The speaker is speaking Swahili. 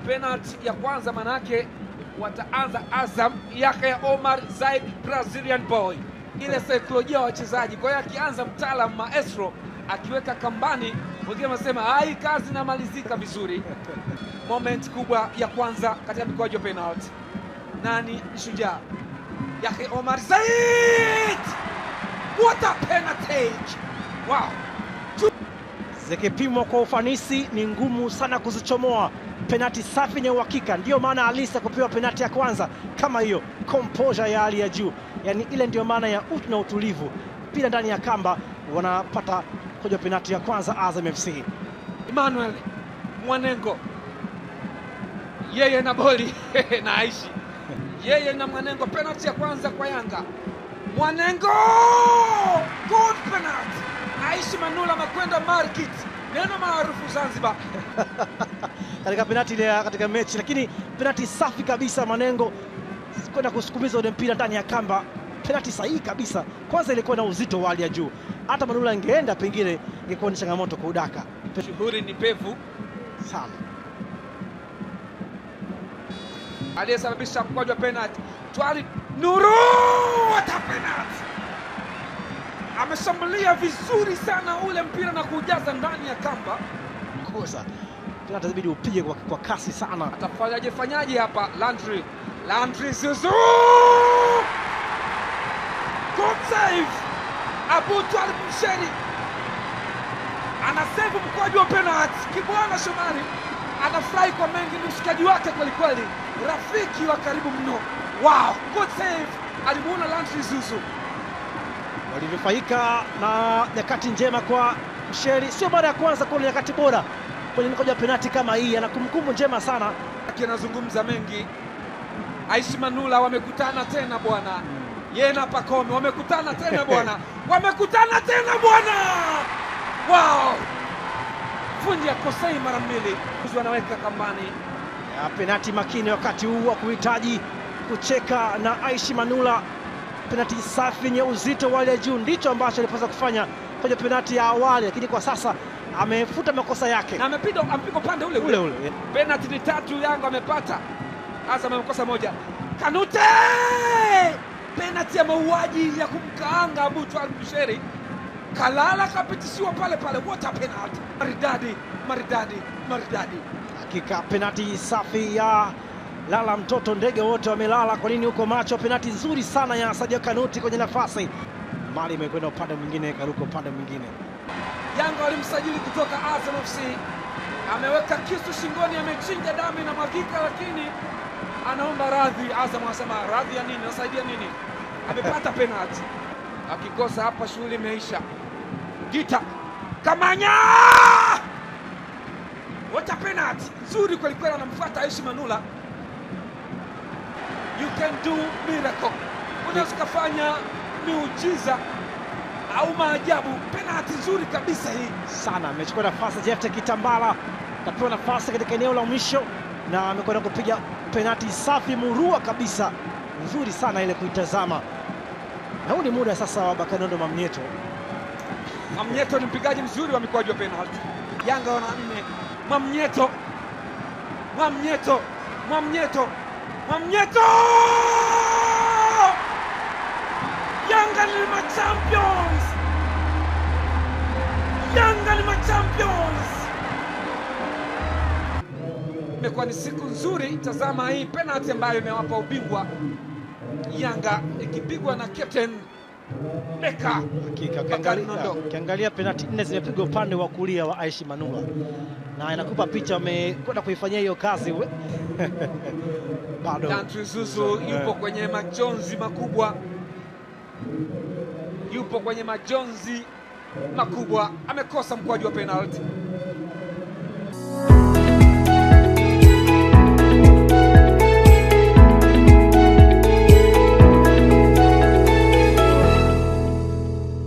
penalty ya kwanza, manake wataanza Azam Yahya Omar Zaid Brazilian boy, ile saikolojia ya wachezaji. Kwa hiyo akianza mtaalamu maestro akiweka kambani, wengine wanasema hii kazi inamalizika vizuri. Moment kubwa ya kwanza katika mikwaju ya penalty. Nani shujaa? Yahya Omar Zaid! What a penalty! Wow! Zikipimwa kwa ufanisi ni ngumu sana kuzichomoa. Penalti safi ni uhakika, ndio maana Alisa kupewa penalti ya kwanza kama hiyo, composure ya hali ya juu. Yani ile ndio maana ya utu na utulivu. Pila ndani ya kamba wanapata kwa penalti ya kwanza Azam FC. Emmanuel Mwanengo, yeye na boli na Aishi, yeye na Mwanengo, penalti ya kwanza kwa Yanga. Mwanengo, good penalty. Aishi Manula amekwenda market, neno maarufu Zanzibar. Katika penalti ile katika mechi, lakini penalti safi kabisa. Mwanengo kwenda kusukumiza ule mpira ndani ya kamba, penalti sahihi kabisa. Kwanza ilikuwa na uzito wa hali ya juu, hata Manula angeenda pengine ingekuwa ni changamoto kwa udaka. Shughuli ni pevu sana. Aliyesababisha mkwaju wa penalti Twali Nuru, what a penalty! Ameshambulia vizuri sana ule mpira na kujaza ndani ya kamba. Kosa penalti inabidi upige kwa kasi sana. Atafanyaje hapa? Landry Zuzu, good save. Abu Twalib Msheri anasave mkwaju wa penalti. Kibwana Shomari anafurahi kwa mengi, ni mshikaji wake kweli kweli, rafiki wa karibu mno. Wow, good save. Alimuona Landry Zuzu. Walivyofaika na nyakati njema kwa Msheri, sio mara ya kwanza kwa nyakati bora kwenye mkwaju wa penalti kama hii, ana kumbukumbu njema sana. Anazungumza mengi. Aishi Manula wamekutana tena bwana, yeye na Pacome wamekutana tena bwana, wamekutana tena bwana. Wow, fundi akosei mara mbili, wanaweka kambani ya penalti. Makini wakati huu wa kuhitaji kucheka na Aishi Manula. Penalti safi yenye uzito wa hali ya juu, ndicho ambacho alipaswa kufanya kwenye penalti ya awali, lakini kwa sasa amefuta makosa yake na amepiga upande ule. Penalti ni 3 Yanga amepata, Azam amekosa moja. Kanute, penalti ya mauaji ya kumkaanga Abu Twalib Msheri, kalala kapitishiwa pale pale. What a penalty! Maridadi. Hakika penalti safi ya lala mtoto, ndege wote wamelala. Kwa nini huko macho? Penalti nzuri sana ya Sadio Kanuti kwenye nafasi, mali imekwenda upande mwingine, karuka upande mwingine. Yanga walimsajili kutoka Azam FC, ameweka kisu shingoni, amechinja damu na mwagika, lakini anaomba radhi. Azam anasema radhi ya nini? Nasaidia nini? Amepata penalti, akikosa hapa shughuli imeisha. Gita Kamanya, what a penalty! Nzuri kweli kweli, anamfuata Aishi Manula. You can do miracle, unaweza kufanya miujiza au maajabu. Penalti nzuri kabisa hii sana. Amechukua nafasi Jefte Kitambala, kapewa nafasi katika eneo la mwisho na amekwenda kupiga penalti safi murua kabisa, nzuri sana ile kuitazama. Na huu ni muda sasa wa Bakanondo Mamnyeto. Mamnyeto ni mpigaji mzuri wa mikwaju wa penalti. Yanga wana 4. Mamnyeto! Yanga ni machampions! Imekuwa ni siku nzuri. Tazama hii penalti ambayo imewapa ubingwa Yanga, ikipigwa na captain Beka. Hakika ukiangalia penalti 4 zimepigwa upande wa kulia wa Aishi Manula, na inakupa picha wamekwenda kuifanyia hiyo kazi. Bado Landry Zuzu yupo kwenye majonzi makubwa, amekosa mkwaju wa penalti.